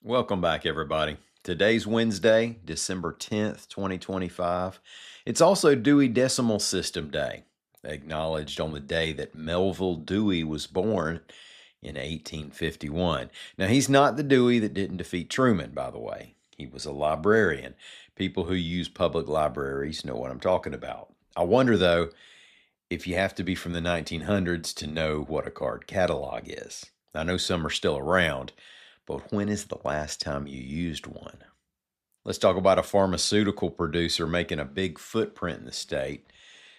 Welcome back, everybody. Today's Wednesday, December 10th, 2025. It's also Dewey Decimal System Day, acknowledged on the day that Melville Dewey was born in 1851. Now, he's not the Dewey that didn't defeat Truman, by the way. He was a librarian. People who use public libraries know what I'm talking about. I wonder, though, if you have to be from the 1900s to know what a card catalog is. I know some are still around, but when is the last time you used one? Let's talk about a pharmaceutical producer making a big footprint in the state.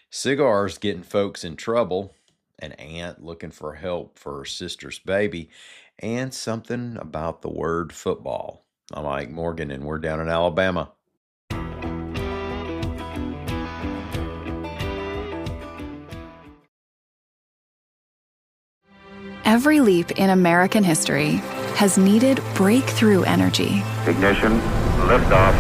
Cigars getting folks in trouble. An aunt looking for help for her sister's baby. And something about the word football. I'm Mike Morgan, and we're down in Alabama. Every leap in American history has needed breakthrough energy. Ignition, liftoff.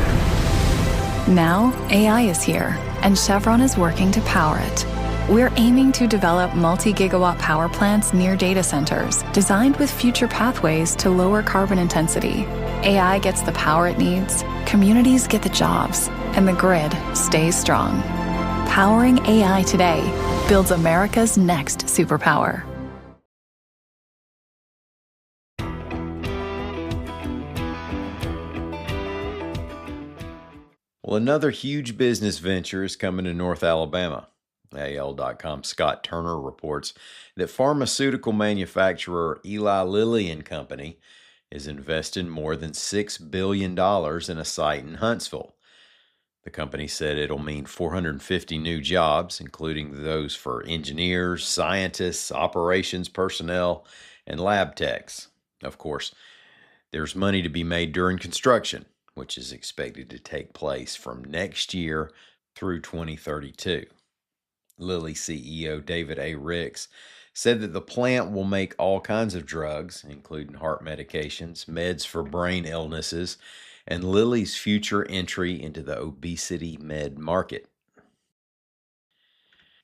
Now, AI is here, and Chevron is working to power it. We're aiming to develop multi-gigawatt power plants near data centers, designed with future pathways to lower carbon intensity. AI gets the power it needs, communities get the jobs, and the grid stays strong. Powering AI today builds America's next superpower. Well, another huge business venture is coming to North Alabama. AL.com's Scott Turner reports that pharmaceutical manufacturer Eli Lilly and Company is investing more than $6 billion in a site in Huntsville. The company said it'll mean 450 new jobs, including those for engineers, scientists, operations personnel, and lab techs. Of course, there's money to be made during construction, which is expected to take place from next year through 2032. Lilly CEO David A. Ricks said that the plant will make all kinds of drugs, including heart medications, meds for brain illnesses, and Lilly's future entry into the obesity med market.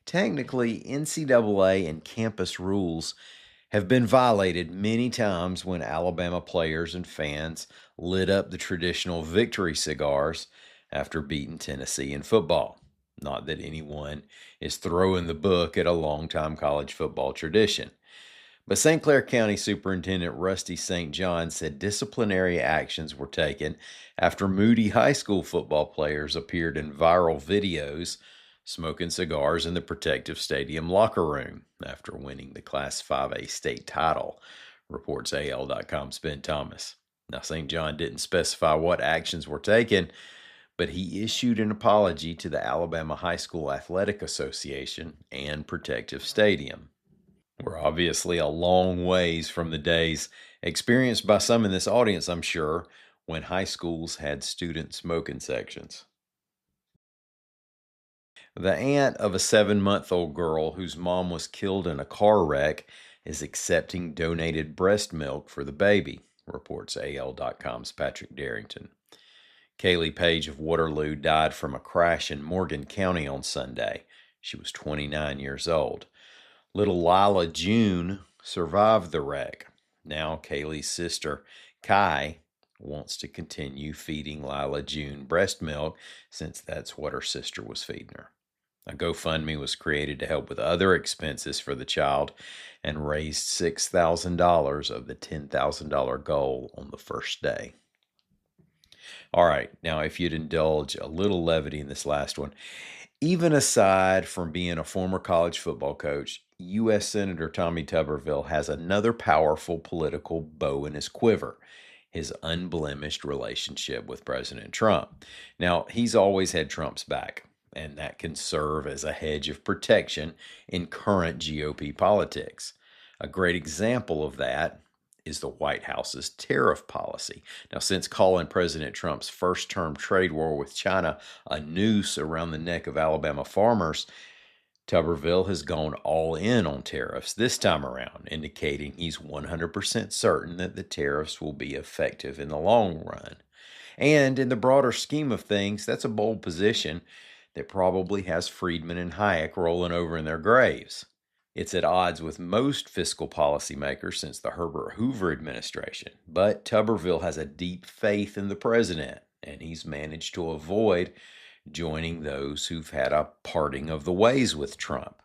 Technically, NCAA and campus rules have been violated many times when Alabama players and fans lit up the traditional victory cigars after beating Tennessee in football. Not that anyone is throwing the book at a longtime college football tradition. But St. Clair County Superintendent Rusty St. John said disciplinary actions were taken after Moody High School football players appeared in viral videos smoking cigars in the Protective Stadium locker room after winning the Class 5A state title, reports AL.com's Ben Thomas. Now, St. John didn't specify what actions were taken, but he issued an apology to the Alabama High School Athletic Association and Protective Stadium. We're obviously a long ways from the days experienced by some in this audience, I'm sure, when high schools had student smoking sections. The aunt of a 7-month-old girl whose mom was killed in a car wreck is accepting donated breast milk for the baby, reports AL.com's Patrick Darrington. Kaylee Page of Waterloo died from a crash in Morgan County on Sunday. She was 29 years old. Little Lila June survived the wreck. Now Kaylee's sister, Kai, wants to continue feeding Lila June breast milk since that's what her sister was feeding her. A GoFundMe was created to help with other expenses for the child and raised $6,000 of the $10,000 goal on the first day. All right, now if you'd indulge a little levity in this last one, even aside from being a former college football coach, U.S. Senator Tommy Tuberville has another powerful political bow in his quiver: his unblemished relationship with President Trump. Now, he's always had Trump's back, and that can serve as a hedge of protection in current GOP politics. A great example of that is the White House's tariff policy. Now, since calling President Trump's first-term trade war with China a noose around the neck of Alabama farmers, Tuberville has gone all in on tariffs this time around, indicating he's 100% certain that the tariffs will be effective in the long run. And in the broader scheme of things, that's a bold position that probably has Friedman and Hayek rolling over in their graves. It's at odds with most fiscal policymakers since the Herbert Hoover administration, but Tuberville has a deep faith in the president, and he's managed to avoid joining those who've had a parting of the ways with Trump.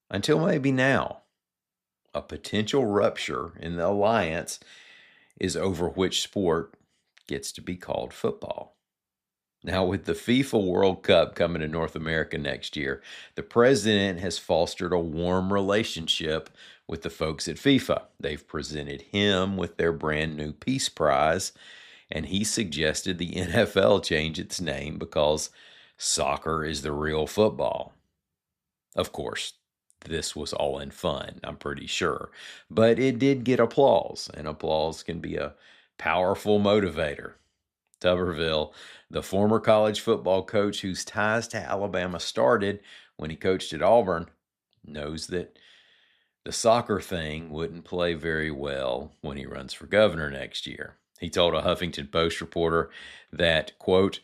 Until maybe now. A potential rupture in the alliance is over which sport gets to be called football. Now, with the FIFA World Cup coming to North America next year, the president has fostered a warm relationship with the folks at FIFA. They've presented him with their brand new Peace Prize, and he suggested the NFL change its name because soccer is the real football. Of course, this was all in fun, I'm pretty sure, but it did get applause, and applause can be a powerful motivator. Tuberville, the former college football coach whose ties to Alabama started when he coached at Auburn, knows that the soccer thing wouldn't play very well when he runs for governor next year. He told a Huffington Post reporter that, quote,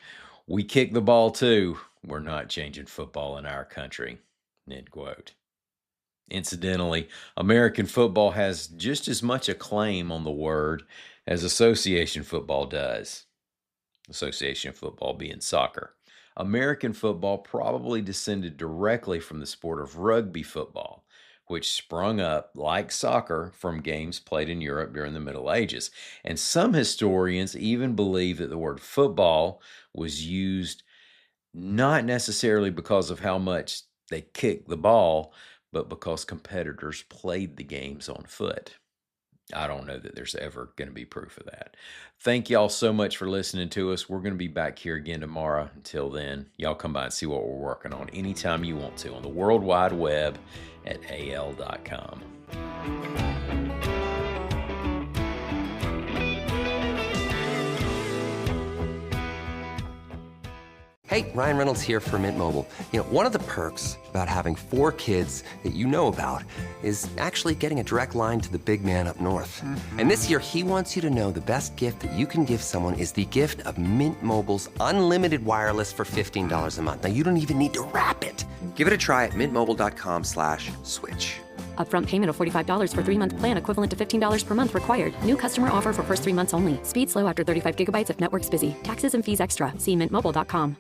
"We kick the ball too. We're not changing football in our country," end quote. Incidentally, American football has just as much a claim on the word as association football does. Association football being soccer. American football probably descended directly from the sport of rugby football, which sprung up, like soccer, from games played in Europe during the Middle Ages. And some historians even believe that the word football was used not necessarily because of how much they kicked the ball, but because competitors played the games on foot. I don't know that there's ever going to be proof of that. Thank y'all so much for listening to us. We're going to be back here again tomorrow. Until then, y'all come by and see what we're working on anytime you want to on the World Wide Web at al.com. Hey, Ryan Reynolds here for Mint Mobile. You know, one of the perks about having 4 kids that you know about is actually getting a direct line to the big man up north. Mm-hmm. And this year, he wants you to know the best gift that you can give someone is the gift of Mint Mobile's unlimited wireless for $15 a month. Now, you don't even need to wrap it. Give it a try at mintmobile.com/switch. Upfront payment of $45 for 3-month plan equivalent to $15 per month required. New customer offer for first 3 months only. Speed slow after 35 gigabytes if network's busy. Taxes and fees extra. See mintmobile.com.